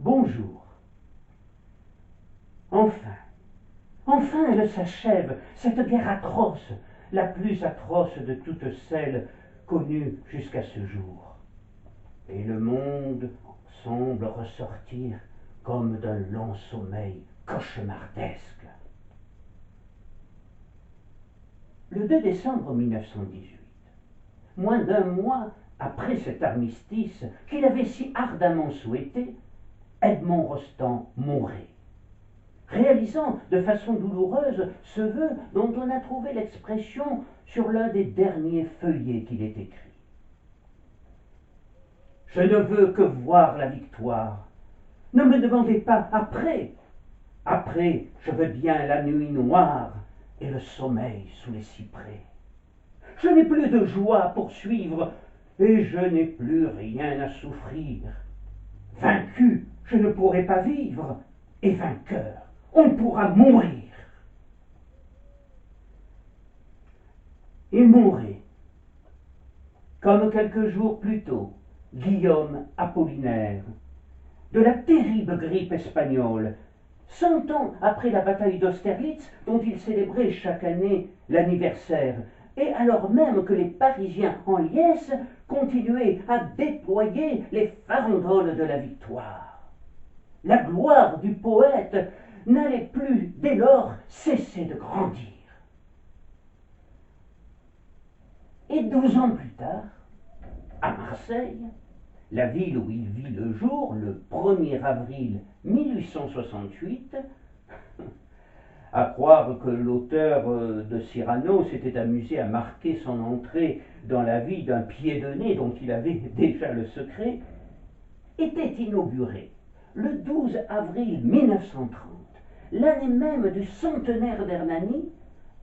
Bonjour. Enfin, enfin elle s'achève, cette guerre atroce, la plus atroce de toutes celles connues jusqu'à ce jour. Et le monde semble ressortir comme d'un long sommeil cauchemardesque. Le 2 décembre 1918, moins d'un mois après cet armistice qu'il avait si ardemment souhaité, Edmond Rostand mourait, réalisant de façon douloureuse ce vœu dont on a trouvé l'expression sur l'un des derniers feuillets qu'il ait écrit. Je ne veux que voir la victoire. Ne me demandez pas après. Après, je veux bien la nuit noire et le sommeil sous les cyprès. Je n'ai plus de joie à poursuivre et je n'ai plus rien à souffrir. Vaincu, je ne pourrai pas vivre, et vainqueur, on pourra mourir. Il mourrait, comme quelques jours plus tôt, Guillaume Apollinaire, de la terrible grippe espagnole, 100 ans après la bataille d'Austerlitz, dont il célébrait chaque année l'anniversaire, et alors même que les Parisiens en liesse continuaient à déployer les farandoles de la victoire. La gloire du poète n'allait plus dès lors cesser de grandir. Et 12 ans plus tard, à Marseille, la ville où il vit le jour, le 1er avril 1868, à croire que l'auteur de Cyrano s'était amusé à marquer son entrée dans la vie d'un pied-de-nez dont il avait déjà le secret, était inauguré le 12 avril 1930, l'année même du centenaire d'Hernani,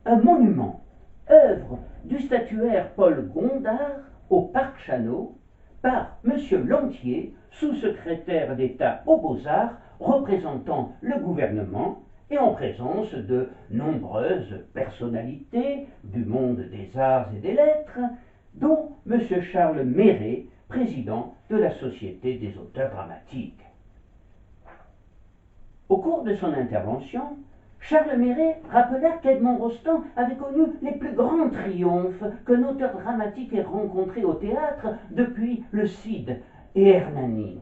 un monument, œuvre du statuaire Paul Gondard au Parc Chanot, par M. Lantier, sous-secrétaire d'État aux Beaux-Arts, représentant le gouvernement et en présence de nombreuses personnalités du monde des arts et des lettres, dont M. Charles Méret, président de la Société des auteurs dramatiques. Au cours de son intervention, Charles Méret rappela qu'Edmond Rostand avait connu les plus grands triomphes qu'un auteur dramatique ait rencontrés au théâtre depuis le Cid et Hernani.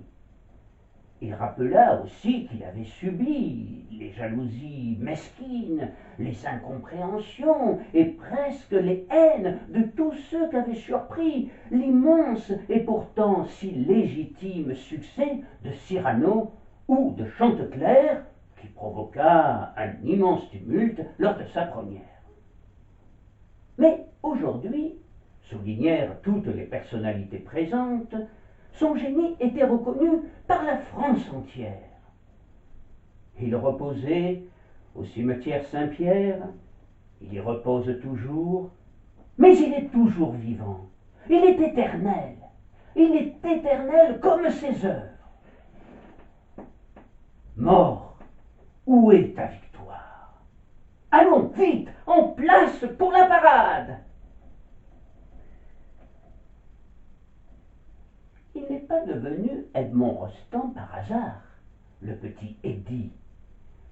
Il rappela aussi qu'il avait subi les jalousies mesquines, les incompréhensions et presque les haines de tous ceux qu'avait surpris l'immense et pourtant si légitime succès de Cyrano ou de Chanteclair, qui provoqua un immense tumulte lors de sa première. Mais aujourd'hui, soulignèrent toutes les personnalités présentes, son génie était reconnu par la France entière. Il reposait au cimetière Saint-Pierre, il y repose toujours, mais il est toujours vivant, il est éternel comme ses œuvres. Mort, où est ta victoire? Allons, vite, en place pour la parade! Il n'est pas devenu Edmond Rostand par hasard, le petit Eddy,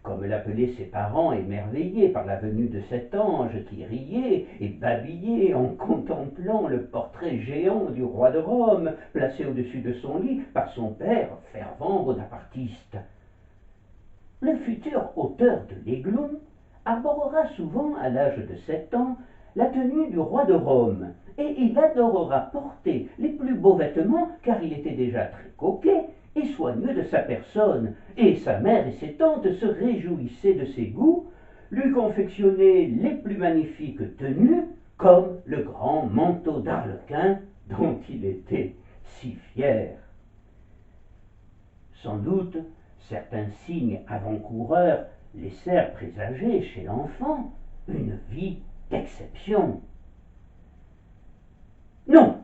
comme l'appelaient ses parents émerveillés par la venue de cet ange qui riait et babillait en contemplant le portrait géant du roi de Rome, placé au-dessus de son lit par son père, fervent bonapartiste. Le futur auteur de l'Aiglon arborera souvent, à l'âge de 7 ans, la tenue du roi de Rome, et il adorera porter les plus beaux vêtements, car il était déjà très coquet et soigneux de sa personne, et sa mère et ses tantes se réjouissaient de ses goûts, lui confectionnaient les plus magnifiques tenues, comme le grand manteau d'arlequin dont il était si fier. Sans doute, certains signes avant-coureurs laissèrent présager chez l'enfant une vie d'exception. Non,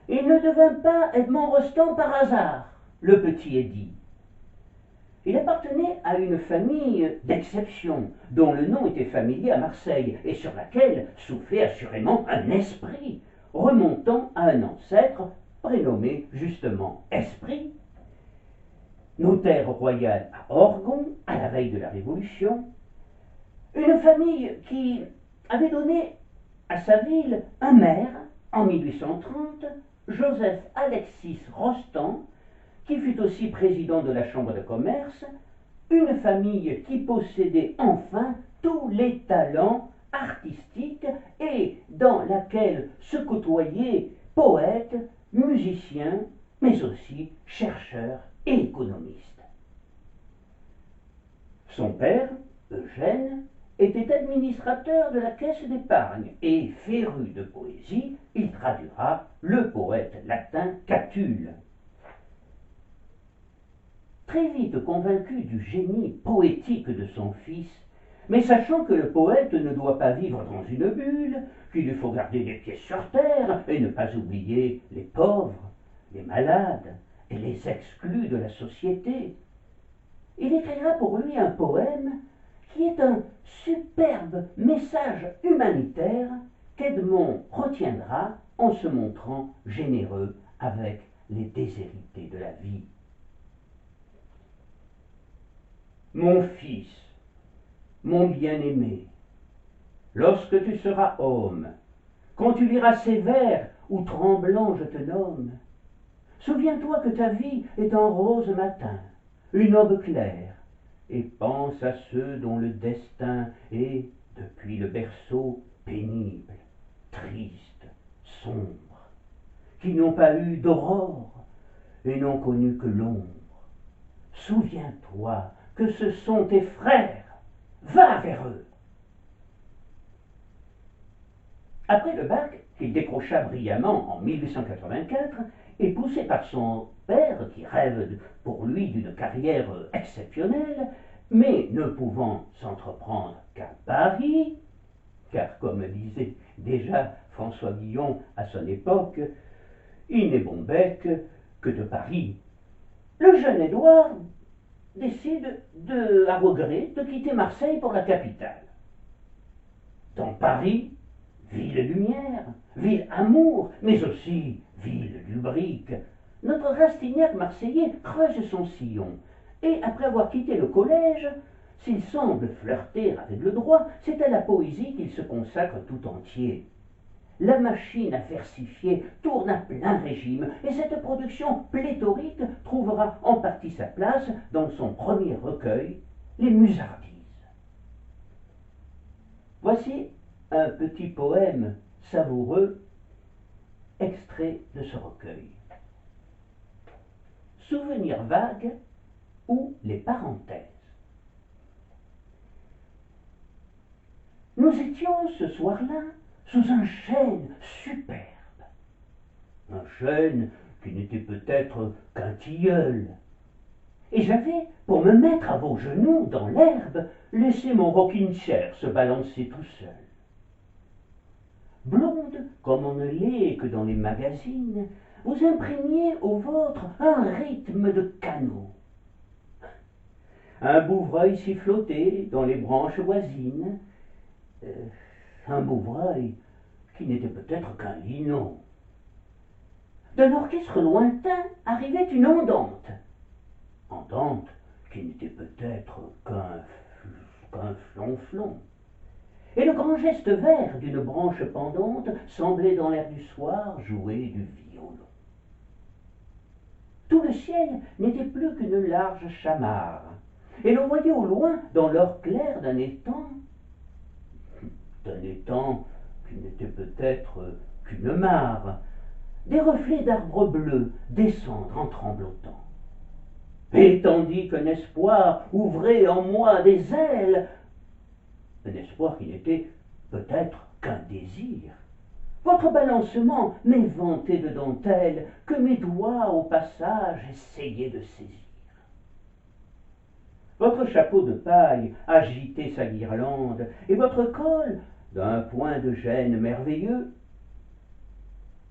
il ne devint pas Edmond Rostand par hasard, le petit Eddy. Il appartenait à une famille d'exception, dont le nom était familier à Marseille, et sur laquelle soufflait assurément un esprit, remontant à un ancêtre prénommé justement Esprit, notaire royal à Orgon, à la veille de la Révolution, une famille qui avait donné à sa ville un maire en 1830, Joseph Alexis Rostand, qui fut aussi président de la Chambre de commerce, une famille qui possédait enfin tous les talents artistiques et dans laquelle se côtoyaient poètes, musiciens, mais aussi chercheurs et économistes. Son père, Eugène, était administrateur de la caisse d'épargne et, féru de poésie, il traduira le poète latin Catulle. Très vite convaincu du génie poétique de son fils, mais sachant que le poète ne doit pas vivre dans une bulle, qu'il lui faut garder les pieds sur terre et ne pas oublier les pauvres, les malades et les exclus de la société, il écrira pour lui un poème qui est un superbe message humanitaire qu'Edmond retiendra en se montrant généreux avec les déshérités de la vie. Mon fils, mon bien-aimé, lorsque tu seras homme, quand tu liras ces vers où tremblant je te nomme, souviens-toi que ta vie est un rose matin, une aube claire, et pense à ceux dont le destin est, depuis le berceau, pénible, triste, sombre, qui n'ont pas eu d'aurore et n'ont connu que l'ombre. Souviens-toi que ce sont tes frères, va vers eux. Après le bac, qu'il décrocha brillamment en 1884, et poussé par son père, qui rêve pour lui d'une carrière exceptionnelle, mais ne pouvant s'entreprendre qu'à Paris, car comme disait déjà François Villon à son époque, il n'est bon bec que de Paris. Le jeune Édouard décide à regret de quitter Marseille pour la capitale. Dans Paris, ville lumière, ville amour, mais aussi ville lubrique, notre Rastignac marseillais creuse son sillon, et après avoir quitté le collège, s'il semble flirter avec le droit, c'est à la poésie qu'il se consacre tout entier. La machine à versifier tourne à plein régime, et cette production pléthorique trouvera en partie sa place dans son premier recueil, Les Musardises. Voici un petit poème savoureux, extrait de ce recueil. Souvenirs vagues ou les parenthèses. Nous étions ce soir-là sous un chêne superbe. Un chêne qui n'était peut-être qu'un tilleul. Et j'avais, pour me mettre à vos genoux dans l'herbe, laissé mon rocking chair se balancer tout seul. Blonde comme on ne l'est que dans les magazines, vous imprimiez au vôtre un rythme de canot. Un bouvreuil sifflotait dans les branches voisines, un bouvreuil qui n'était peut-être qu'un linot. D'un orchestre lointain arrivait une andante qui n'était peut-être qu'un flonflon. Et le grand geste vert d'une branche pendante semblait dans l'air du soir jouer du violon. Tout le ciel n'était plus qu'une large chamarre, et l'on voyait au loin, dans l'or clair d'un étang qui n'était peut-être qu'une mare, des reflets d'arbres bleus descendre en tremblotant. Et tandis qu'un espoir ouvrait en moi des ailes, un espoir qui n'était peut-être qu'un désir, votre balancement m'éventait de dentelle que mes doigts au passage essayaient de saisir. Votre chapeau de paille agitait sa guirlande, et votre col, d'un point de gêne merveilleux,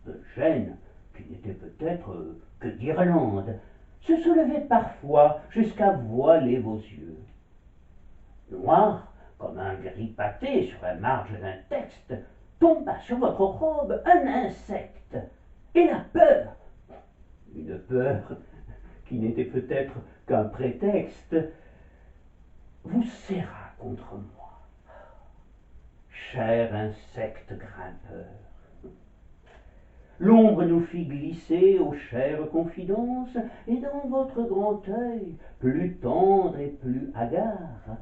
de gêne qui n'était peut-être que guirlande, se soulevait parfois jusqu'à voiler vos yeux. Noir comme un gris pâté sur la marge d'un texte, tomba sur votre robe un insecte, et la peur, une peur qui n'était peut-être qu'un prétexte, vous serra contre moi. Cher insecte grimpeur, l'ombre nous fit glisser aux chères confidences, et dans votre grand œil, plus tendre et plus hagard,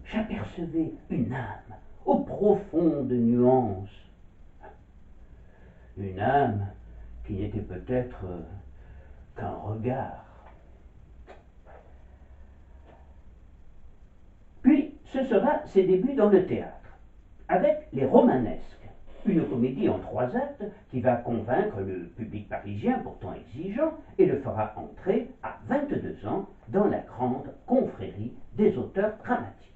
j'apercevais une âme aux profondes nuances. Une âme qui n'était peut-être qu'un regard. Puis ce sera ses débuts dans le théâtre, avec Les Romanesques, une comédie en 3 actes qui va convaincre le public parisien, pourtant exigeant, et le fera entrer à 22 ans dans la grande confrérie des auteurs dramatiques.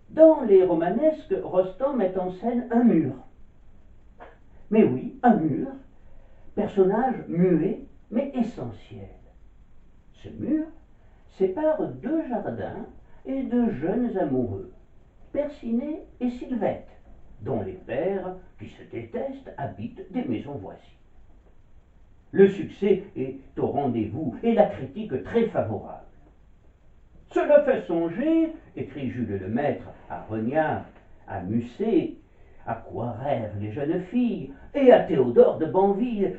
Dans Les Romanesques, Rostand met en scène un mur. Mais oui, un mur, personnage muet mais essentiel. Ce mur sépare 2 jardins et 2 jeunes amoureux, Percinet et Sylvette, dont les pères, qui se détestent, habitent des maisons voisines. Le succès est au rendez-vous et la critique très favorable. Cela fait songer, écrit Jules Lemaître à Renard, à Musset, à quoi rêvent les jeunes filles, et à Théodore de Banville,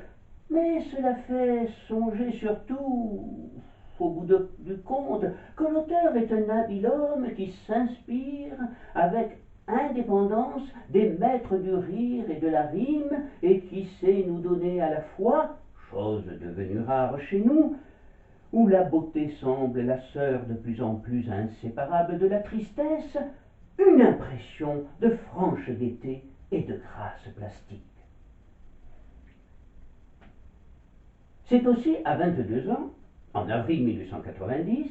mais cela fait songer surtout, au bout du compte, que l'auteur est un habile homme qui s'inspire avec indépendance des maîtres du rire et de la rime, et qui sait nous donner à la fois, chose devenue rare chez nous, où la beauté semble la sœur de plus en plus inséparable de la tristesse, une impression de franche gaieté et de grâce plastique. C'est aussi à 22 ans, en avril 1890,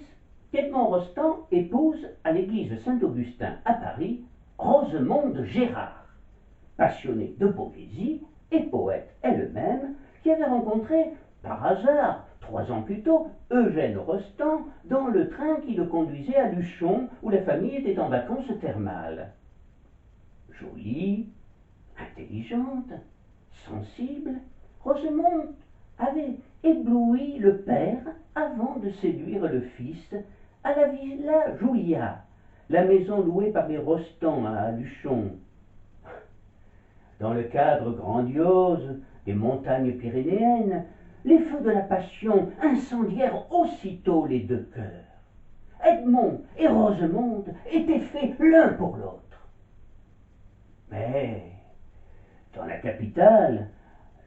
qu'Edmond Rostand épouse à l'église Saint-Augustin à Paris Rosemonde Gérard, passionnée de poésie et poète elle-même, qui avait rencontré par hasard 3 ans plus tôt Eugène Rostand dans le train qui le conduisait à Luchon, où la famille était en vacances thermales. Jolie, intelligente, sensible, Rosemonde avait ébloui le père avant de séduire le fils à la Villa Julia, la maison louée par les Rostand à Luchon. Dans le cadre grandiose des montagnes pyrénéennes, les feux de la passion incendièrent aussitôt les 2 cœurs. Edmond et Rosemonde étaient faits l'un pour l'autre. Mais dans la capitale,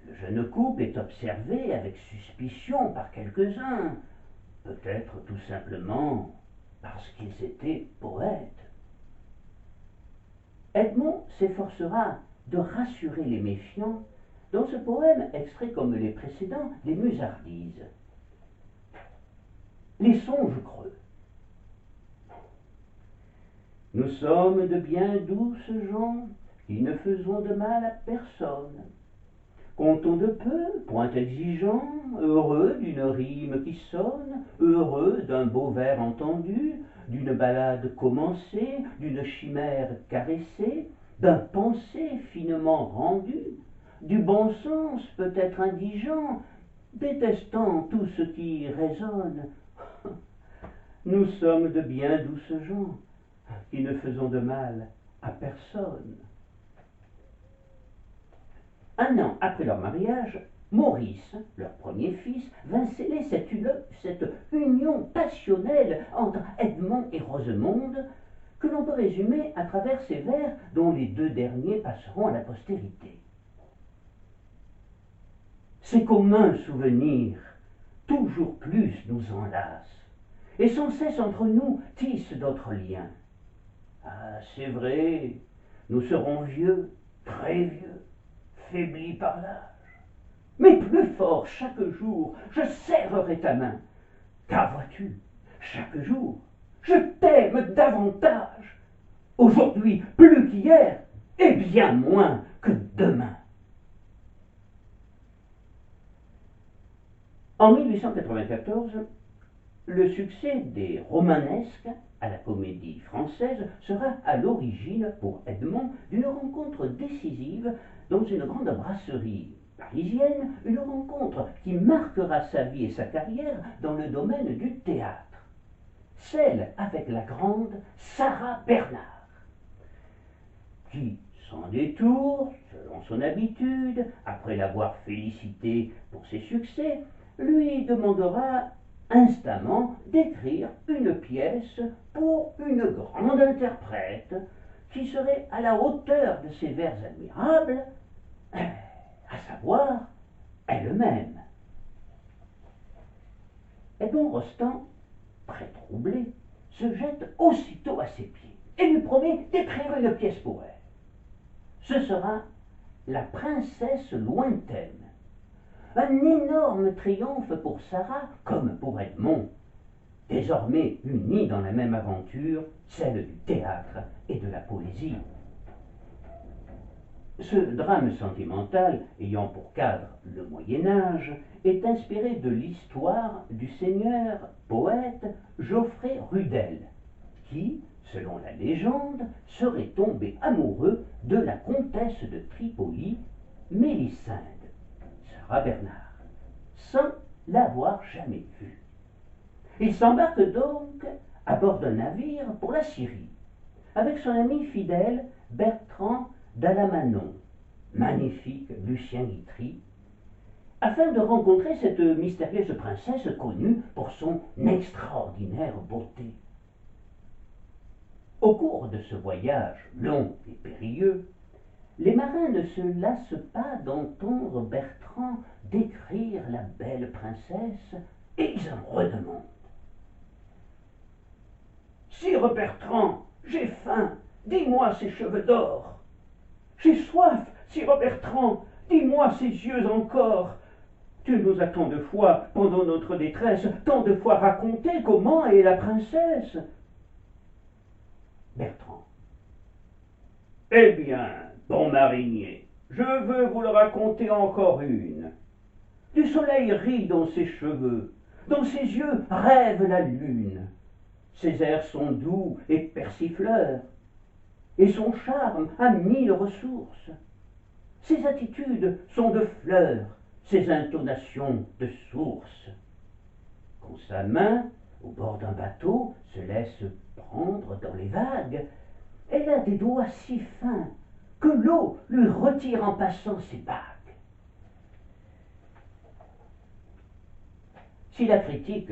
le jeune couple est observé avec suspicion par quelques-uns, peut-être tout simplement parce qu'ils étaient poètes. Edmond s'efforcera de rassurer les méfiants dans ce poème, extrait comme les précédents, les Musardises. Les songes creux. Nous sommes de bien douces gens qui ne faisons de mal à personne. Comptons de peu, point exigeant, heureux d'une rime qui sonne, heureux d'un beau vers entendu, d'une ballade commencée, d'une chimère caressée, d'un pensée finement rendu, du bon sens peut-être indigent, détestant tout ce qui résonne. Nous sommes de bien douces gens qui ne faisons de mal à personne. 1 an après leur mariage, Maurice, leur premier fils, vint sceller cette union passionnelle entre Edmond et Rosemonde, que l'on peut résumer à travers ces vers dont les 2 derniers passeront à la postérité. Ces communs souvenirs, toujours plus nous enlacent, et sans cesse entre nous tissent d'autres liens. Ah, c'est vrai, nous serons vieux, très vieux, faiblis par l'âge. Mais plus fort chaque jour, je serrerai ta main, car vois-tu, chaque jour, je t'aime davantage, aujourd'hui plus qu'hier, et bien moins que demain. En 1894, le succès des Romanesques à la Comédie Française sera à l'origine pour Edmond d'une rencontre décisive dans une grande brasserie parisienne, une rencontre qui marquera sa vie et sa carrière dans le domaine du théâtre, celle avec la grande Sarah Bernhardt, qui, sans détour, selon son habitude, après l'avoir félicité pour ses succès, lui demandera instamment d'écrire une pièce pour une grande interprète qui serait à la hauteur de ses vers admirables, à savoir elle-même. Edmond Rostand, très troublé, se jette aussitôt à ses pieds et lui promet d'écrire une pièce pour elle. Ce sera La princesse lointaine. Un énorme triomphe pour Sarah comme pour Edmond, désormais unis dans la même aventure, celle du théâtre et de la poésie. Ce drame sentimental, ayant pour cadre le Moyen-Âge, est inspiré de l'histoire du seigneur poète Geoffrey Rudel, qui, selon la légende, serait tombé amoureux de la comtesse de Tripoli, Mélisende, Sarah Bernhardt, sans l'avoir jamais vue. Il s'embarque donc à bord d'un navire pour la Syrie, avec son ami fidèle Bertrand d'Alamanon, magnifique Lucien Guitry, afin de rencontrer cette mystérieuse princesse connue pour son extraordinaire beauté. Au cours de ce voyage long et périlleux, les marins ne se lassent pas d'entendre Bertrand décrire la belle princesse et ils en redemandent. Sire Bertrand, j'ai faim, dis-moi ses cheveux d'or. J'ai soif, sire Bertrand, dis-moi ses yeux encore. Tu nous as tant de fois, pendant notre détresse, tant de fois raconté comment est la princesse. Bertrand. Eh bien, bon marinier, je veux vous le raconter encore une. Du soleil rit dans ses cheveux, dans ses yeux rêve la lune. Ses airs sont doux et persifleurs, et son charme a mille ressources. Ses attitudes sont de fleurs, ses intonations de sources. Quand sa main, au bord d'un bateau, se laisse prendre dans les vagues, elle a des doigts si fins que l'eau lui retire en passant ses bagues. Si la critique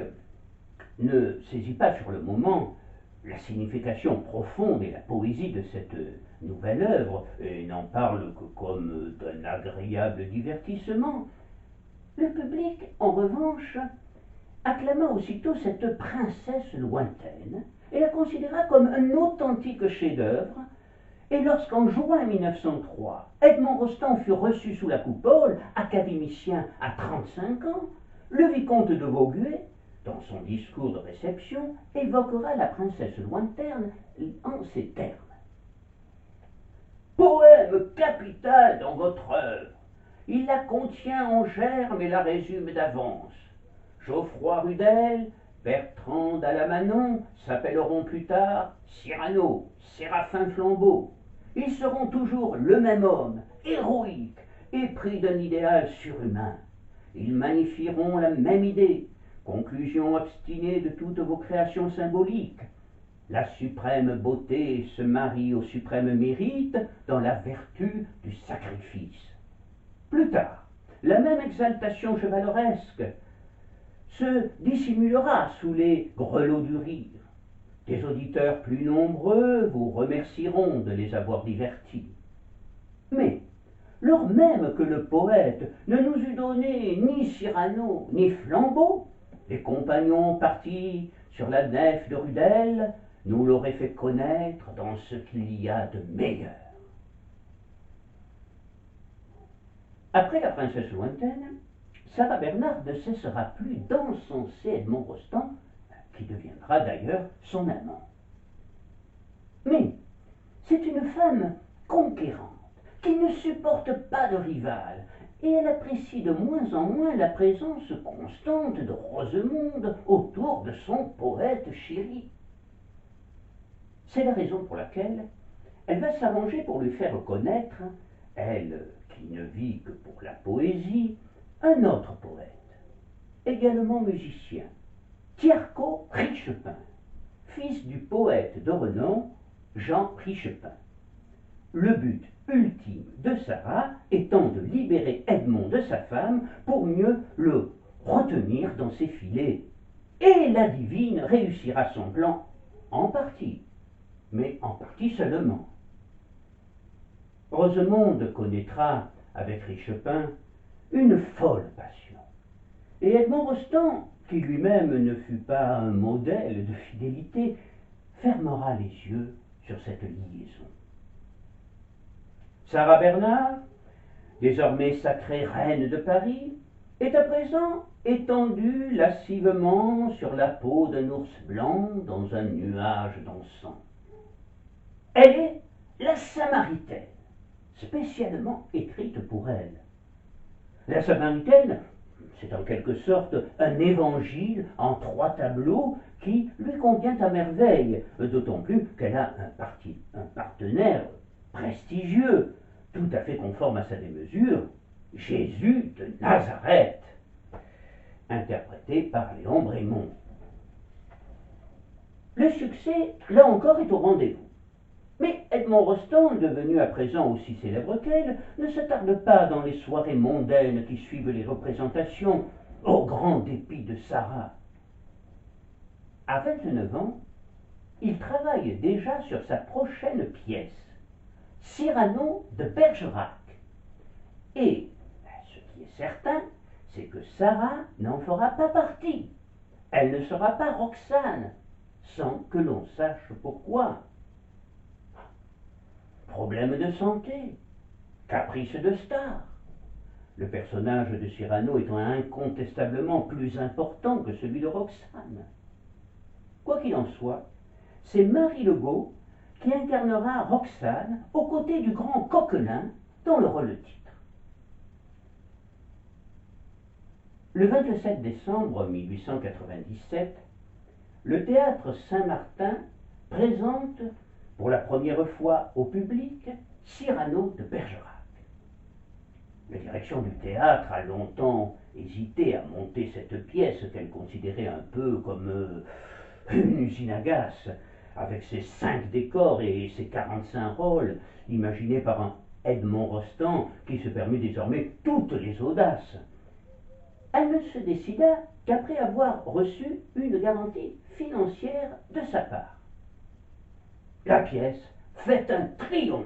ne saisit pas sur le moment la signification profonde et la poésie de cette nouvelle œuvre, et n'en parle que comme d'un agréable divertissement, le public, en revanche, acclama aussitôt cette princesse lointaine et la considéra comme un authentique chef-d'œuvre. Et lorsqu'en juin 1903, Edmond Rostand fut reçu sous la coupole, académicien à 35 ans, le vicomte de Vauguet, dans son discours de réception, évoquera la princesse lointaine en ces termes. Poème capital dans votre œuvre, il la contient en germe et la résume d'avance. Geoffroy Rudel, Bertrand d'Alamanon s'appelleront plus tard Cyrano, Séraphin Flambeau. Ils seront toujours le même homme, héroïque, épris d'un idéal surhumain. Ils magnifieront la même idée, conclusion obstinée de toutes vos créations symboliques. La suprême beauté se marie au suprême mérite dans la vertu du sacrifice. Plus tard, la même exaltation chevaleresque se dissimulera sous les grelots du rire. Des auditeurs plus nombreux vous remercieront de les avoir divertis. Mais, lors même que le poète ne nous eût donné ni Cyrano ni Flambeau, les compagnons partis sur la nef de Rudel nous l'auraient fait connaître dans ce qu'il y a de meilleur. Après la princesse lointaine, Sarah Bernhardt ne cessera plus d'encenser Edmond Rostand, qui deviendra d'ailleurs son amant. Mais c'est une femme conquérante, qui ne supporte pas de rival, et elle apprécie de moins en moins la présence constante de Rosemonde autour de son poète chéri. C'est la raison pour laquelle elle va s'arranger pour lui faire connaître, elle qui ne vit que pour la poésie, un autre poète, également musicien, Tiarco Richepin, fils du poète de renom Jean Richepin. Le but ultime de Sarah étant de libérer Edmond de sa femme pour mieux le retenir dans ses filets. Et la divine réussira son plan en partie, mais en partie seulement. Rosemonde connaîtra, avec Richepin, une folle passion. Et Edmond Rostand, qui lui-même ne fut pas un modèle de fidélité, fermera les yeux sur cette liaison. Sarah Bernard, désormais sacrée reine de Paris, est à présent étendue lascivement sur la peau d'un ours blanc dans un nuage d'encens. Elle est la Samaritaine, spécialement écrite pour elle. La Samaritaine, c'est en quelque sorte un évangile en 3 tableaux qui lui convient à merveille, d'autant plus qu'elle a un partenaire prestigieux, tout à fait conforme à sa démesure, Jésus de Nazareth, interprété par Léon Brémond. Le succès, là encore, est au rendez-vous. Mais Edmond Rostand, devenu à présent aussi célèbre qu'elle, ne se tarde pas dans les soirées mondaines qui suivent les représentations, au grand dépit de Sarah. À 29 ans, il travaille déjà sur sa prochaine pièce, Cyrano de Bergerac. Et ce qui est certain, c'est que Sarah n'en fera pas partie. Elle ne sera pas Roxane, sans que l'on sache pourquoi. Problème de santé, caprice de star. Le personnage de Cyrano étant incontestablement plus important que celui de Roxane. Quoi qu'il en soit, c'est Marie Legault qui incarnera Roxane aux côtés du grand Coquelin dans le rôle titre. Le 27 décembre 1897, le théâtre Saint-Martin présente pour la première fois au public Cyrano de Bergerac. La direction du théâtre a longtemps hésité à monter cette pièce qu'elle considérait un peu comme une usine à gaz, avec ses 5 décors et ses 45 rôles, imaginés par un Edmond Rostand qui se permet désormais toutes les audaces. Elle ne se décida qu'après avoir reçu une garantie financière de sa part. La pièce fait un triomphe.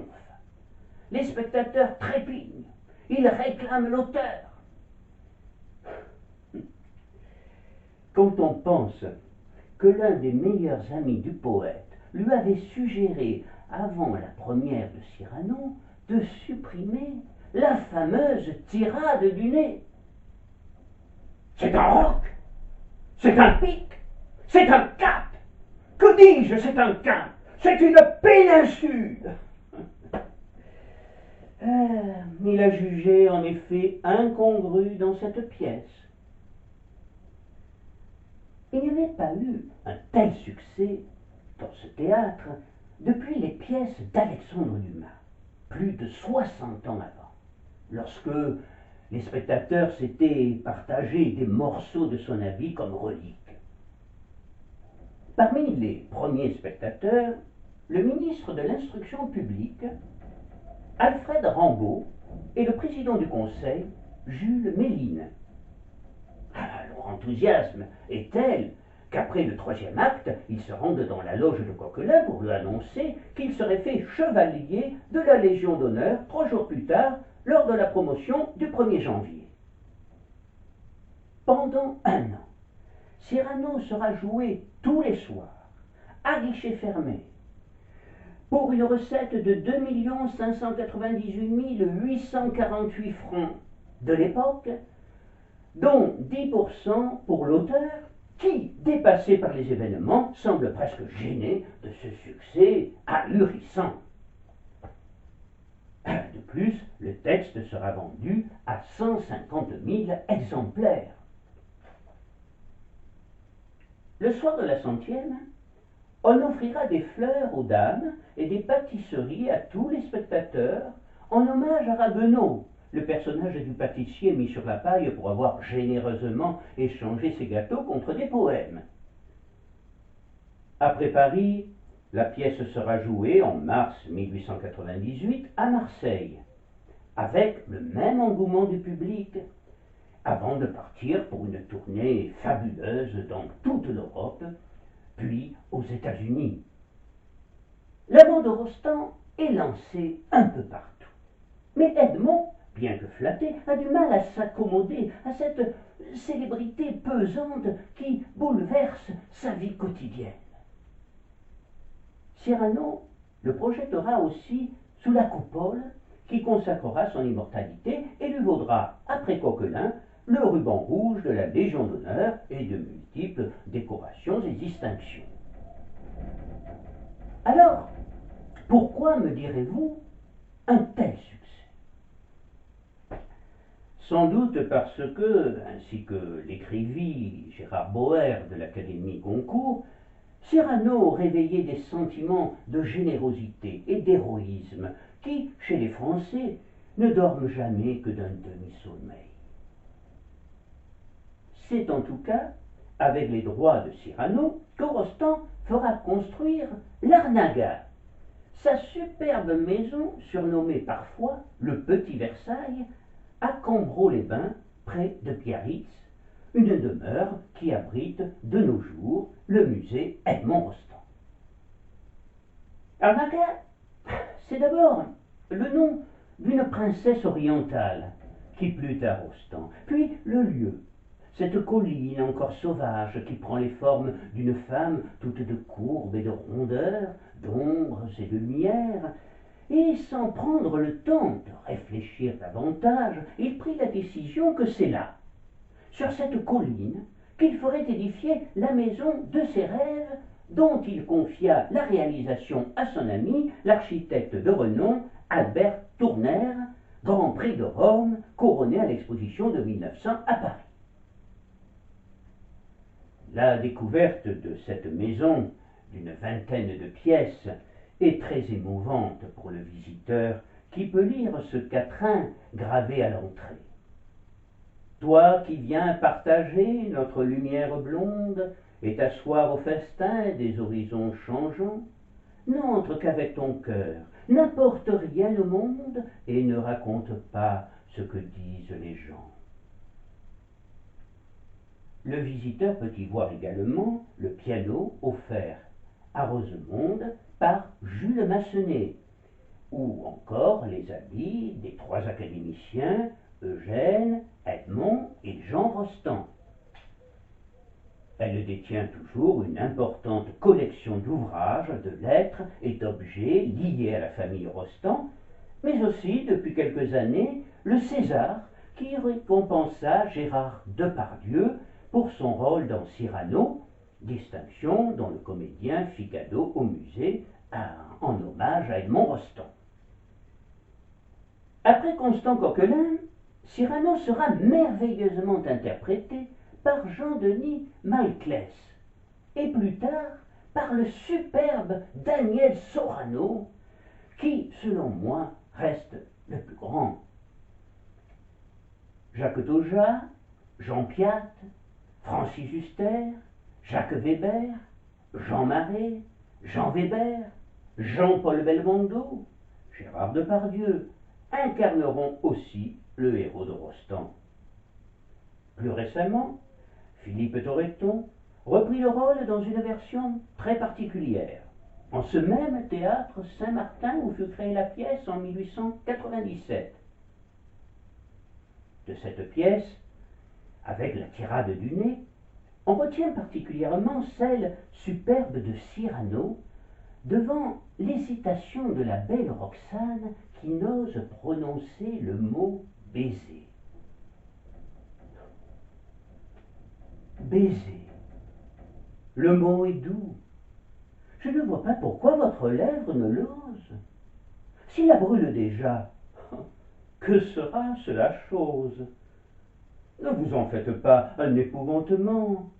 Les spectateurs trépignent. Ils réclament l'auteur. Quand on pense que l'un des meilleurs amis du poète lui avait suggéré, avant la première de Cyrano, de supprimer la fameuse tirade du nez. C'est un roc, c'est un pic, c'est un cap. Que dis-je, c'est un cap, c'est une péninsule. Il a jugé en effet incongru dans cette pièce. Il n'y avait pas eu un tel succès dans ce théâtre depuis les pièces d'Alexandre Dumas, plus de 60 ans avant, lorsque les spectateurs s'étaient partagés des morceaux de son habit comme reliques. Parmi les premiers spectateurs, le ministre de l'Instruction publique, Alfred Rambaud, et le président du Conseil, Jules Méline. Leur enthousiasme est tel qu'après le 3e acte, ils se rendent dans la loge de Coquelin pour lui annoncer qu'il serait fait chevalier de la Légion d'honneur 3 jours plus tard, lors de la promotion du 1er janvier. Pendant 1 an, Cyrano sera joué tous les soirs, à guichet fermé, pour une recette de 2 598 848 francs de l'époque, dont 10% pour l'auteur, qui, dépassé par les événements, semble presque gêné de ce succès ahurissant. De plus, le texte sera vendu à 150 000 exemplaires. Le soir de la 100e, on offrira des fleurs aux dames et des pâtisseries à tous les spectateurs en hommage à Ragueneau, le personnage du pâtissier mis sur la paille pour avoir généreusement échangé ses gâteaux contre des poèmes. Après Paris, la pièce sera jouée en mars 1898 à Marseille, avec le même engouement du public, avant de partir pour une tournée fabuleuse dans toute l'Europe, puis aux États-Unis. L'amant de Rostand est lancé un peu partout. Mais Edmond, bien que flatté, a du mal à s'accommoder à cette célébrité pesante qui bouleverse sa vie quotidienne. Cyrano le projettera aussi sous la coupole qui consacrera son immortalité et lui vaudra, après Coquelin, le ruban rouge de la Légion d'honneur et de multiples décorations et distinctions. Alors, pourquoi, me direz-vous, un tel succès? Sans doute parce que, ainsi que l'écrivit Gérard Boer de l'Académie Goncourt, Cyrano réveillait des sentiments de générosité et d'héroïsme qui, chez les Français, ne dorment jamais que d'un demi-sommeil. C'est en tout cas avec les droits de Cyrano que Rostand fera construire l'Arnaga, sa superbe maison surnommée parfois le Petit Versailles, à Cambreau-les-Bains, près de Biarritz, une demeure qui abrite de nos jours le musée Edmond Rostand. Arnaga, c'est d'abord le nom d'une princesse orientale qui plut à Rostand, puis le lieu, cette colline encore sauvage qui prend les formes d'une femme toute de courbes et de rondeurs, d'ombres et de lumière, et sans prendre le temps de réfléchir davantage, il prit la décision que c'est là, sur cette colline, qu'il ferait édifier la maison de ses rêves, dont il confia la réalisation à son ami, l'architecte de renom Albert Tournaire, Grand Prix de Rome, couronné à l'exposition de 1900 à Paris. La découverte de cette maison, d'une vingtaine de pièces, est très émouvante pour le visiteur qui peut lire ce quatrain gravé à l'entrée. Toi qui viens partager notre lumière blonde et t'asseoir au festin des horizons changeants, n'entre qu'avec ton cœur, n'apporte rien au monde et ne raconte pas ce que disent les gens. Le visiteur peut y voir également le piano offert à Rosemonde par Jules Massenet, ou encore les habits des trois académiciens Eugène, Edmond et Jean Rostand. Elle détient toujours une importante collection d'ouvrages, de lettres et d'objets liés à la famille Rostand, mais aussi, depuis quelques années, le César qui récompensa Gérard Depardieu pour son rôle dans Cyrano, distinction dont le comédien fit cadeau au musée en hommage à Edmond Rostand. Après Constant Coquelin, Cyrano sera merveilleusement interprété par Jean-Denis Malclès et plus tard par le superbe Daniel Sorano, qui, selon moi, reste le plus grand. Jacques Daujas, Jean Piat, Francis Huster, Jacques Weber, Jean Marais, Jean Weber, Jean-Paul Belmondo, Gérard Depardieu incarneront aussi le héros de Rostand. Plus récemment, Philippe Torreton reprit le rôle dans une version très particulière, en ce même théâtre Saint-Martin où fut créée la pièce en 1897. De cette pièce, avec la tirade du nez, on retient particulièrement celle superbe de Cyrano devant l'hésitation de la belle Roxane qui n'ose prononcer le mot baiser. Baiser. Le mot est doux. Je ne vois pas pourquoi votre lèvre ne l'ose. S'il la brûle déjà, que sera-ce la chose? Ne vous en faites pas un épouvantement.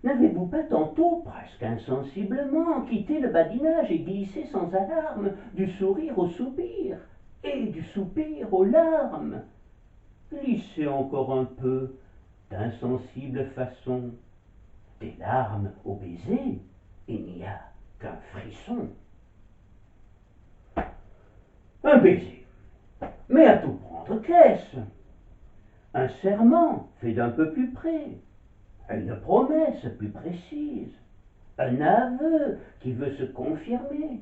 N'avez-vous pas tantôt, presque insensiblement, quitté le badinage et glissé sans alarme du sourire au soupir? et du soupir aux larmes, glissez encore un peu d'insensible façon, des larmes au baiser, il n'y a qu'un frisson. Un baiser, mais à tout prendre qu'est-ce? Un serment fait d'un peu plus près, une promesse plus précise, un aveu qui veut se confirmer,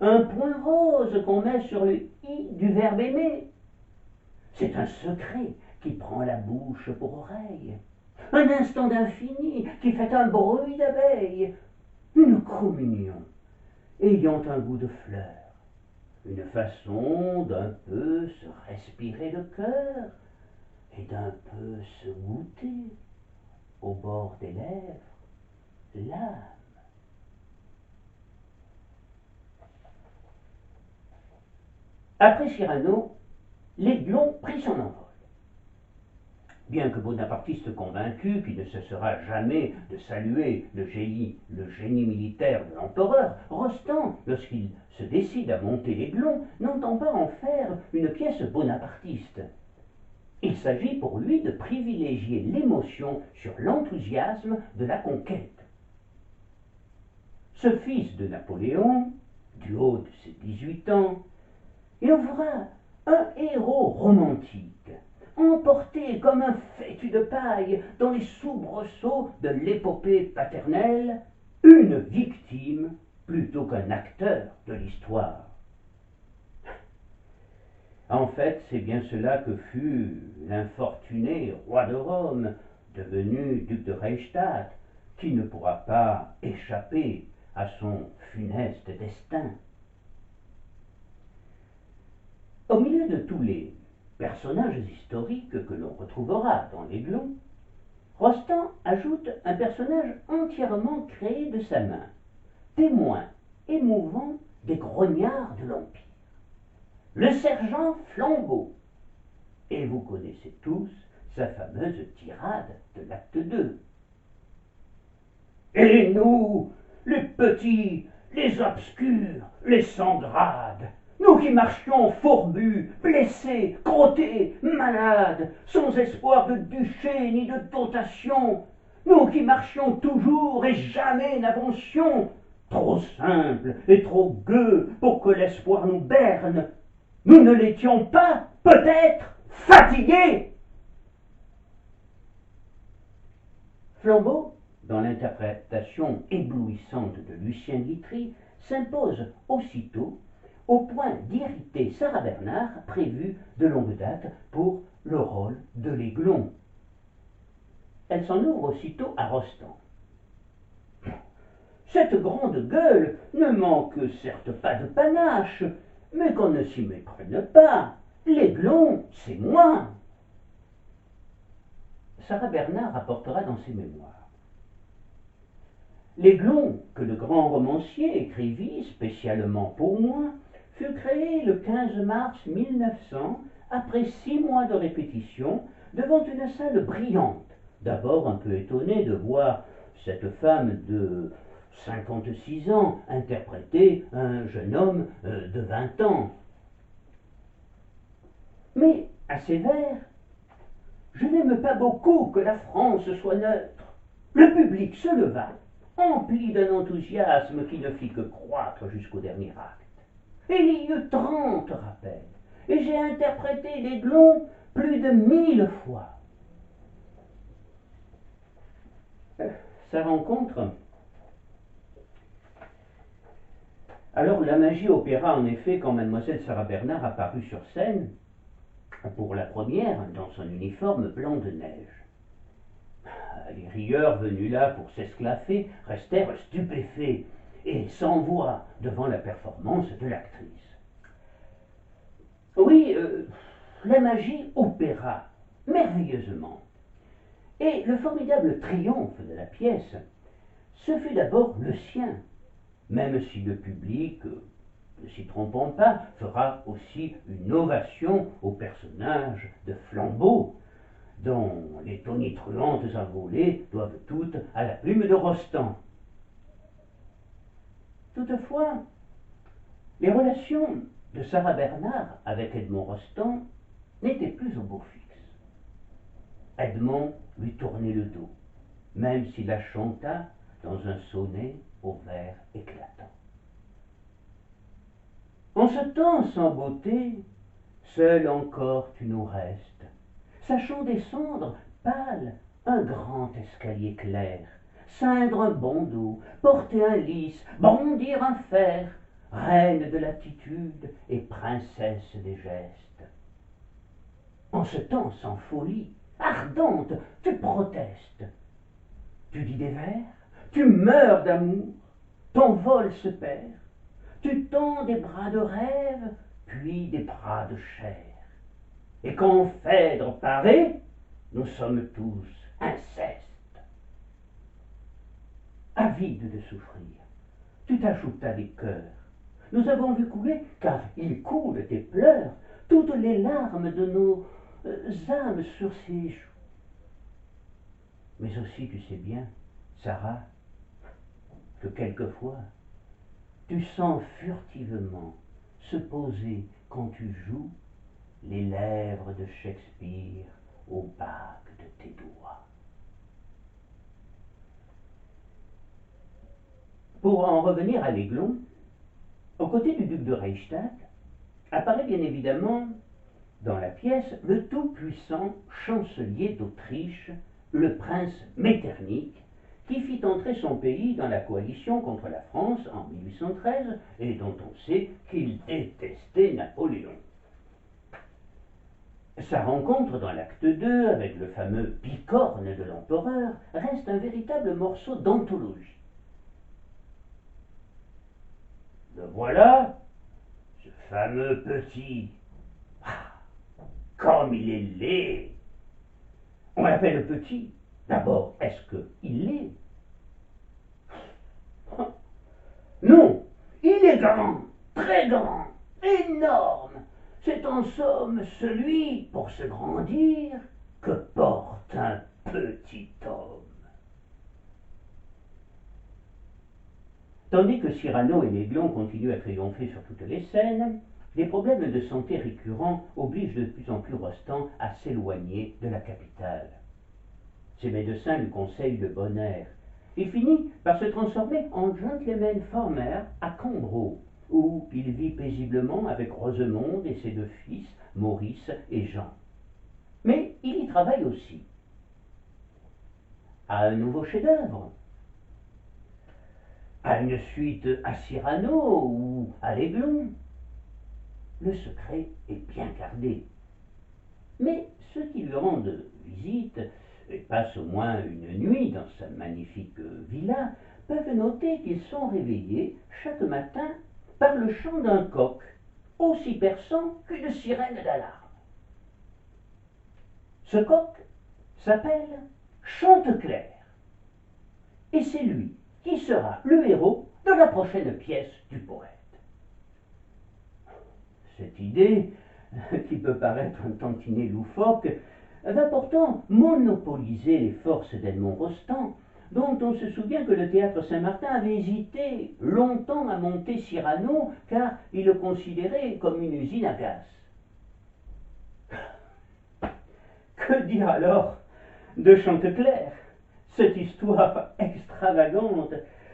un point rose qu'on met sur le i du verbe aimer. C'est un secret qui prend la bouche pour oreille, un instant d'infini qui fait un bruit d'abeille, une communion ayant un goût de fleur, une façon d'un peu se respirer le cœur et d'un peu se goûter au bord des lèvres l'âme. Après Cyrano, l'Aiglon prit son envol. Bien que bonapartiste convaincu qu'il ne cessera jamais de saluer le génie militaire de l'empereur, Rostand, lorsqu'il se décide à monter l'Aiglon, n'entend pas en faire une pièce bonapartiste. Il s'agit pour lui de privilégier l'émotion sur l'enthousiasme de la conquête. Ce fils de Napoléon, du haut de ses 18 ans, il en fera un héros romantique, emporté comme un fétu de paille dans les soubresauts de l'épopée paternelle, une victime plutôt qu'un acteur de l'histoire. En fait, c'est bien cela que fut l'infortuné roi de Rome, devenu duc de Reichstadt, qui ne pourra pas échapper à son funeste destin. Au milieu de tous les personnages historiques que l'on retrouvera dans l'Aiglon, Rostand ajoute un personnage entièrement créé de sa main, témoin émouvant des grognards de l'Empire, le sergent Flambeau. Et vous connaissez tous sa fameuse tirade de l'acte 2. Et nous, les petits, les obscurs, les sans grade, nous qui marchions fourbus, blessés, crottés, malades, sans espoir de duché ni de dotation, nous qui marchions toujours et jamais n'avancions, trop simples et trop gueux pour que l'espoir nous berne, nous ne l'étions pas, peut-être, fatigués. Flambeau, dans l'interprétation éblouissante de Lucien Guitry, s'impose aussitôt au point d'irriter Sarah Bernhardt, prévue de longue date pour le rôle de l'Aiglon. Elle s'en ouvre aussitôt à Rostand. Cette grande gueule ne manque certes pas de panache, mais qu'on ne s'y méprenne pas. L'Aiglon, c'est moi. Sarah Bernhardt rapportera dans ses mémoires. L'Aiglon, que le grand romancier écrivit spécialement pour moi, fut créé le 15 mars 1900, après 6 mois de répétition, devant une salle brillante, d'abord un peu étonné de voir cette femme de 56 ans interpréter un jeune homme de 20 ans. Mais, à ces vers, je n'aime pas beaucoup que la France soit neutre. Le public se leva, empli d'un enthousiasme qui ne fit que croître jusqu'au dernier acte. Il y eut 30 rappels, et j'ai interprété l'Aiglon plus de 1000 fois. Sa rencontre. Alors la magie opéra en effet quand mademoiselle Sarah Bernhardt apparut sur scène, pour la première, dans son uniforme blanc de neige. Les rieurs venus là pour s'esclaffer restèrent stupéfaits et sans voix devant la performance de l'actrice. Oui, la magie opéra merveilleusement. Et le formidable triomphe de la pièce, ce fut d'abord le sien, même si le public, ne s'y trompons pas, fera aussi une ovation au personnage de Flambeau, dont les tonitruantes envolées doivent toutes à la plume de Rostand. Toutefois, les relations de Sarah Bernhardt avec Edmond Rostand n'était plus au beau fixe. Edmond lui tournait le dos, même s'il la chanta dans un sonnet au vers éclatant. En ce temps sans beauté, seul encore tu nous restes, sachant descendre, pâle, un grand escalier clair, ceindre un bandeau, porter un lys, bondir un fer, reine de l'attitude et princesse des gestes. En ce temps sans folie, ardente, tu protestes. Tu dis des vers, tu meurs d'amour, ton vol se perd, tu tends des bras de rêve, puis des bras de chair. Et quand Phèdre paraît, nous sommes tous incestes. Avide de souffrir, tu t'ajoutas des cœurs. Nous avons vu couler, car il coule tes pleurs, toutes les larmes de nos âmes sur ses joues. Mais aussi tu sais bien, Sarah, que quelquefois tu sens furtivement se poser quand tu joues les lèvres de Shakespeare au bague de tes doigts. Pour en revenir à l'Aiglon, aux côtés du duc de Reichstadt, apparaît bien évidemment dans la pièce le tout-puissant chancelier d'Autriche, le prince Metternich, qui fit entrer son pays dans la coalition contre la France en 1813 et dont on sait qu'il détestait Napoléon. Sa rencontre dans l'acte 2 avec le fameux bicorne de l'empereur reste un véritable morceau d'anthologie. Le voilà, ce fameux petit. Ah, comme il est laid. On l'appelle petit. D'abord, est-ce qu'il l'est? Non, il est grand, très grand, énorme. C'est en somme celui, pour se grandir, que porte un petit homme. Tandis que Cyrano et l'Aiglon continuent à triompher sur toutes les scènes, des problèmes de santé récurrents obligent de plus en plus Rostand à s'éloigner de la capitale. Ses médecins lui conseillent le bon air. Il finit par se transformer en gentleman farmer à Cambreau, où il vit paisiblement avec Rosemonde et ses 2 fils, Maurice et Jean. Mais il y travaille aussi à un nouveau chef-d'œuvre, à une suite à Cyrano ou à l'Aiglon. Le secret est bien gardé. Mais ceux qui lui rendent visite et passent au moins une nuit dans sa magnifique villa peuvent noter qu'ils sont réveillés chaque matin par le chant d'un coq, aussi perçant qu'une sirène d'alarme. Ce coq s'appelle Chanteclair, et c'est lui qui sera le héros de la prochaine pièce du poète. Cette idée, qui peut paraître un tantinet loufoque, va pourtant monopoliser les forces d'Edmond Rostand, dont on se souvient que le théâtre Saint-Martin avait hésité longtemps à monter Cyrano, car il le considérait comme une usine à gaz. Que dire alors de Chanteclair, cette histoire extravagante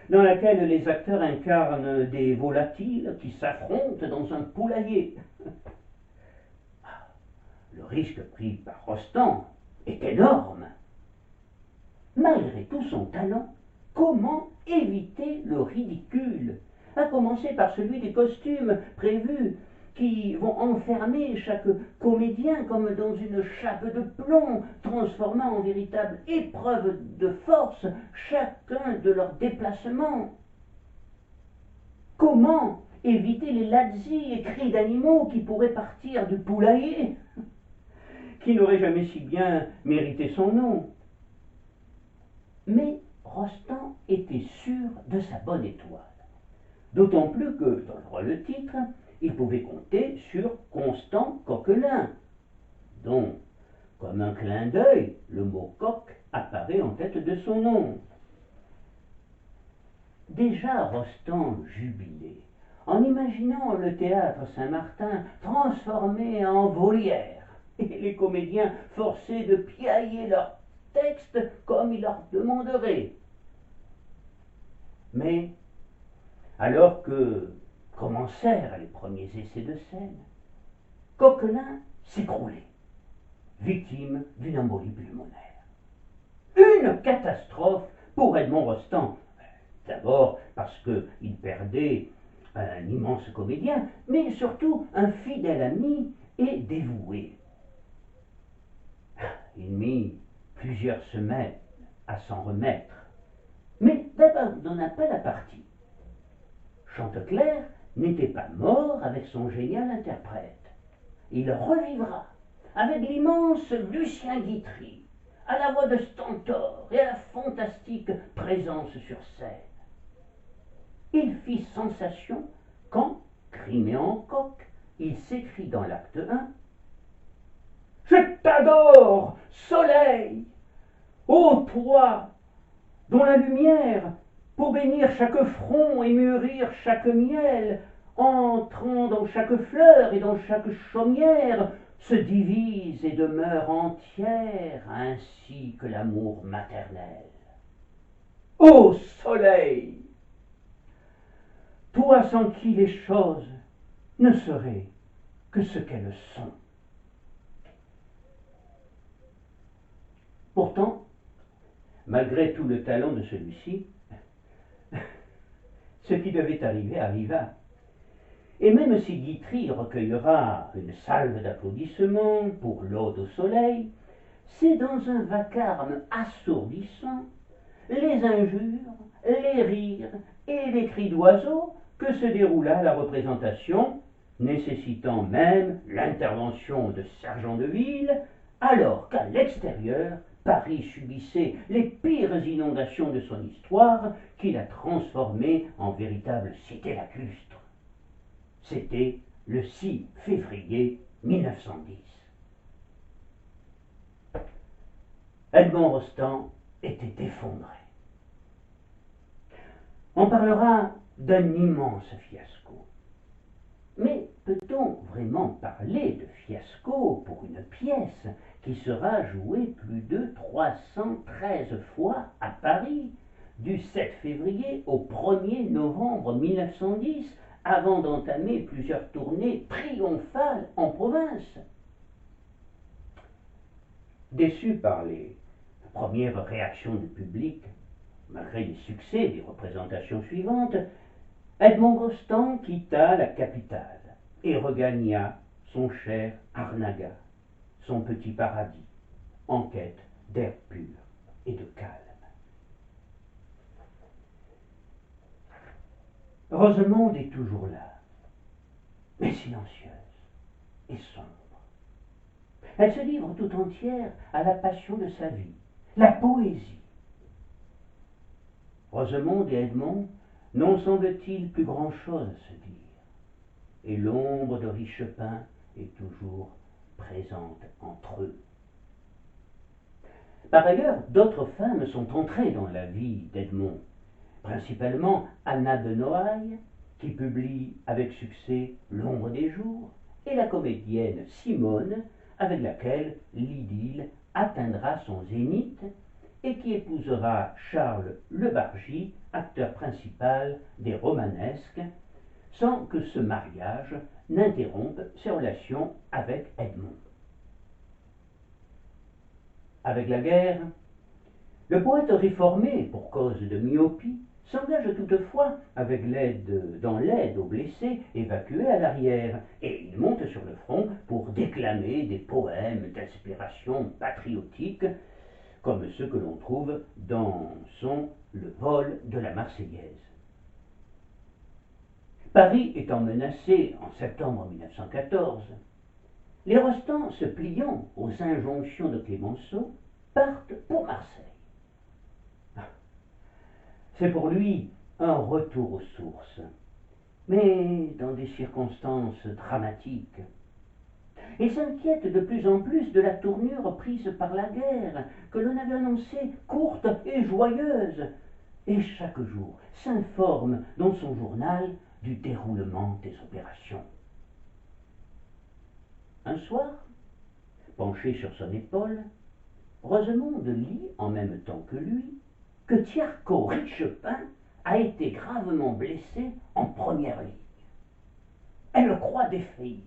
dans laquelle les acteurs incarnent des volatiles qui s'affrontent dans un poulailler? Le risque pris par Rostand est énorme. Malgré tout son talent, comment éviter le ridicule? À commencer par celui des costumes prévus qui vont enfermer chaque comédien comme dans une chape de plomb, transformant en véritable épreuve de force chacun de leurs déplacements. Comment éviter les lazzi et cris d'animaux qui pourraient partir du poulailler, qui n'aurait jamais si bien mérité son nom? Mais Rostand était sûr de sa bonne étoile, d'autant plus que, dans le titre, il pouvait compter sur Constant Coquelin, dont, comme un clin d'œil, le mot coq apparaît en tête de son nom. Déjà Rostand jubilait en imaginant le théâtre Saint-Martin transformé en volière et les comédiens forcés de piailler leurs textes comme il leur demanderait. Mais, alors que commencèrent les premiers essais de scène, Coquelin s'écroulait, victime d'une embolie pulmonaire. Une catastrophe pour Edmond Rostand. D'abord parce qu'il perdait un immense comédien, mais surtout un fidèle ami et dévoué. Il mit plusieurs semaines à s'en remettre, mais n'abandonna pas la partie. Chanteclair n'était pas mort avec son génial interprète. Il revivra avec l'immense Lucien Guitry, à la voix de Stentor et à la fantastique présence sur scène. Il fit sensation quand, crimé en coq, il s'écrie dans l'acte 1 « Je t'adore, soleil, ô toi, dont la lumière, pour bénir chaque front et mûrir chaque miel, entrant dans chaque fleur et dans chaque chaumière, se divise et demeure entière, ainsi que l'amour maternel. Ô soleil, toi sans qui les choses ne seraient que ce qu'elles sont. » Pourtant, malgré tout le talent de celui-ci, ce qui devait arriver arriva. Et même si Guitry recueillera une salve d'applaudissements pour l'Ode au soleil, c'est dans un vacarme assourdissant, les injures, les rires et les cris d'oiseaux que se déroula la représentation, nécessitant même l'intervention de sergents de ville, alors qu'à l'extérieur, Paris subissait les pires inondations de son histoire qui l'a transformée en véritable cité lacustre. C'était le 6 février 1910. Edmond Rostand était effondré. On parlera d'un immense fiasco. Mais peut-on vraiment parler de fiasco pour une pièce qui sera jouée plus de 313 fois à Paris, du 7 février au 1er novembre 1910, avant d'entamer plusieurs tournées triomphales en province? Déçu par les premières réactions du public, malgré les succès des représentations suivantes, Edmond Rostand quitta la capitale et regagna son cher Arnaga, son petit paradis, en quête d'air pur et de calme. Rosemonde est toujours là, mais silencieuse et sombre. Elle se livre tout entière à la passion de sa vie, la poésie. Rosemonde et Edmond n'ont, semble-t-il, plus grand-chose à se dire, et l'ombre de Richepin est toujours présente entre eux. Par ailleurs, d'autres femmes sont entrées dans la vie d'Edmond, principalement Anna de Noailles, qui publie avec succès L'ombre des jours, et la comédienne Simone, avec laquelle l'idylle atteindra son zénith, et qui épousera Charles Le Bargy, acteur principal des romanesques, sans que ce mariage n'interrompe ses relations avec Edmond. Avec la guerre, le poète réformé, pour cause de myopie, s'engage toutefois dans l'aide aux blessés évacués à l'arrière, et il monte sur le front pour déclamer des poèmes d'inspiration patriotique, comme ceux que l'on trouve dans son Le vol de la Marseillaise. Paris étant menacé en septembre 1914, les Rostand, se pliant aux injonctions de Clémenceau, partent pour Marseille. C'est pour lui un retour aux sources, mais dans des circonstances dramatiques. Il s'inquiète de plus en plus de la tournure prise par la guerre, que l'on avait annoncée courte et joyeuse, et chaque jour s'informe dans son journal du déroulement des opérations. Un soir, penché sur son épaule, Rosemonde lit en même temps que lui que Tiarco Richepin a été gravement blessé en première ligne. Elle le croit défaillir,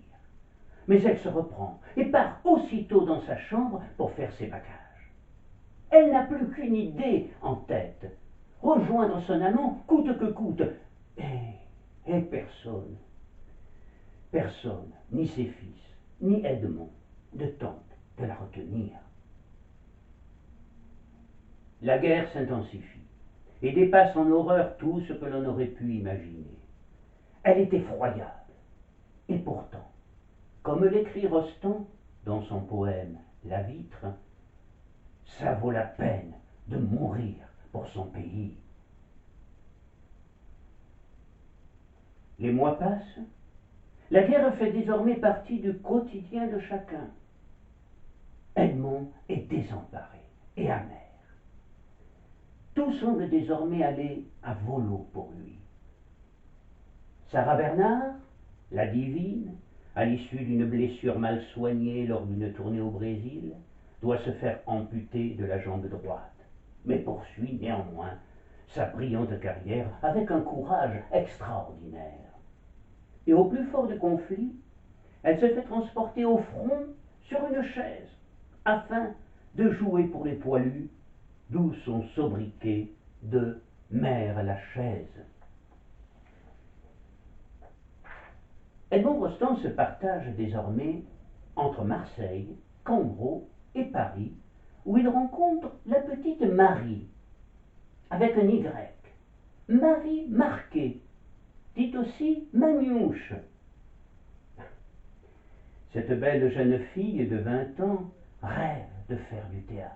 mais elle se reprend et part aussitôt dans sa chambre pour faire ses bagages. Elle n'a plus qu'une idée en tête, rejoindre son amant coûte que coûte. Et personne, ni ses fils, ni Edmond, ne tente de la retenir. La guerre s'intensifie et dépasse en horreur tout ce que l'on aurait pu imaginer. Elle est effroyable. Et pourtant, comme l'écrit Rostand dans son poème La Vitre, ça vaut la peine de mourir pour son pays. Les mois passent, la guerre fait désormais partie du quotidien de chacun. Edmond est désemparé et amer. Tout semble désormais aller à volo pour lui. Sarah Bernard, la divine, à l'issue d'une blessure mal soignée lors d'une tournée au Brésil, doit se faire amputer de la jambe droite, mais poursuit néanmoins sa brillante carrière avec un courage extraordinaire. Et au plus fort du conflit, elle se fait transporter au front sur une chaise, afin de jouer pour les poilus, d'où son sobriquet de Mère Lachaise. Edmond Rostand se partage désormais entre Marseille, Cambreau et Paris, où il rencontre la petite Marie, avec un Y, Marie Marquet, dite aussi Maniouche. Cette belle jeune fille de 20 ans rêve de faire du théâtre.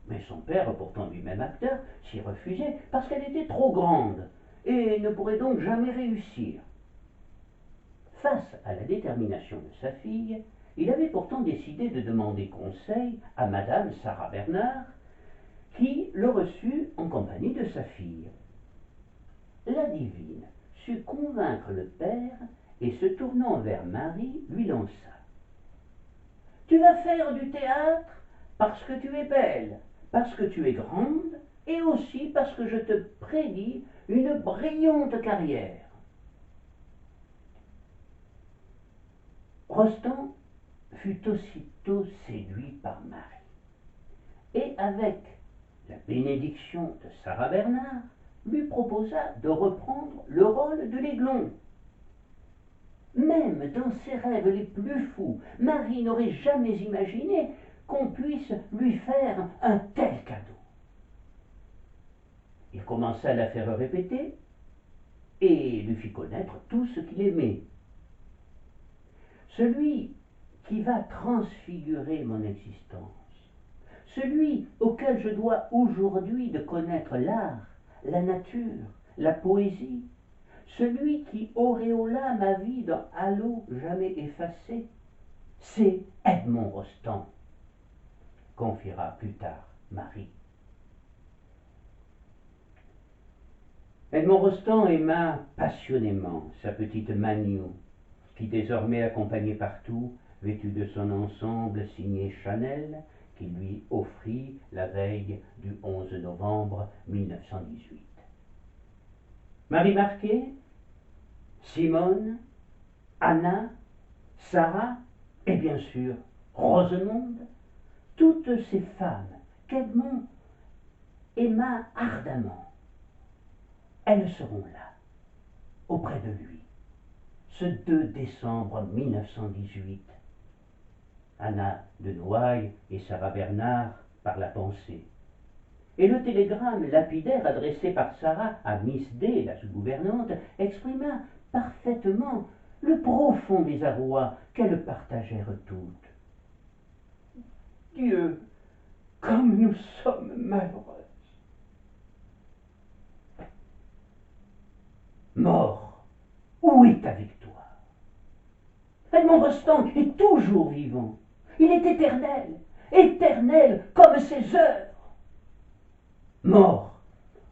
Mais son père, pourtant lui-même acteur, s'y refusait parce qu'elle était trop grande et ne pourrait donc jamais réussir. Face à la détermination de sa fille, il avait pourtant décidé de demander conseil à Madame Sarah Bernard, qui le reçut en compagnie de sa fille. La divine sut convaincre le père et, se tournant vers Marie, lui lança: « Tu vas faire du théâtre parce que tu es belle, parce que tu es grande, et aussi parce que je te prédis une brillante carrière. » Rostand fut aussitôt séduit par Marie, et avec la bénédiction de Sarah Bernard, lui proposa de reprendre le rôle de l'Aiglon. Même dans ses rêves les plus fous, Marie n'aurait jamais imaginé qu'on puisse lui faire un tel cadeau. Il commença à la faire répéter et lui fit connaître tout ce qu'il aimait. Celui qui va transfigurer mon existence, celui auquel je dois aujourd'hui de connaître l'art, la nature, la poésie, celui qui auréola ma vie d'un halo jamais effacé, c'est Edmond Rostand, confiera plus tard Marie. Edmond Rostand aima passionnément sa petite Magnou, qui désormais accompagnait partout, vêtue de son ensemble signé Chanel, qu'il lui offrit la veille du 11 novembre 1918. Marie Marquet, Simone, Anna, Sarah et bien sûr Rosemonde, toutes ces femmes qu'Edmond aima ardemment, elles seront là, auprès de lui, ce 2 décembre 1918. Anna de Noailles et Sarah Bernard par la pensée. Et le télégramme lapidaire adressé par Sarah à Miss D, la sous-gouvernante, exprima parfaitement le profond désarroi qu'elles partagèrent toutes. Dieu, comme nous sommes malheureuses. Mort, où est ta victoire? Edmond Rostand est toujours vivant. Il est éternel, éternel comme ses œuvres. Mort,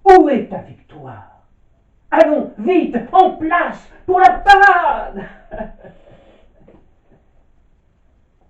où est ta victoire? Allons, vite, en place, pour la parade!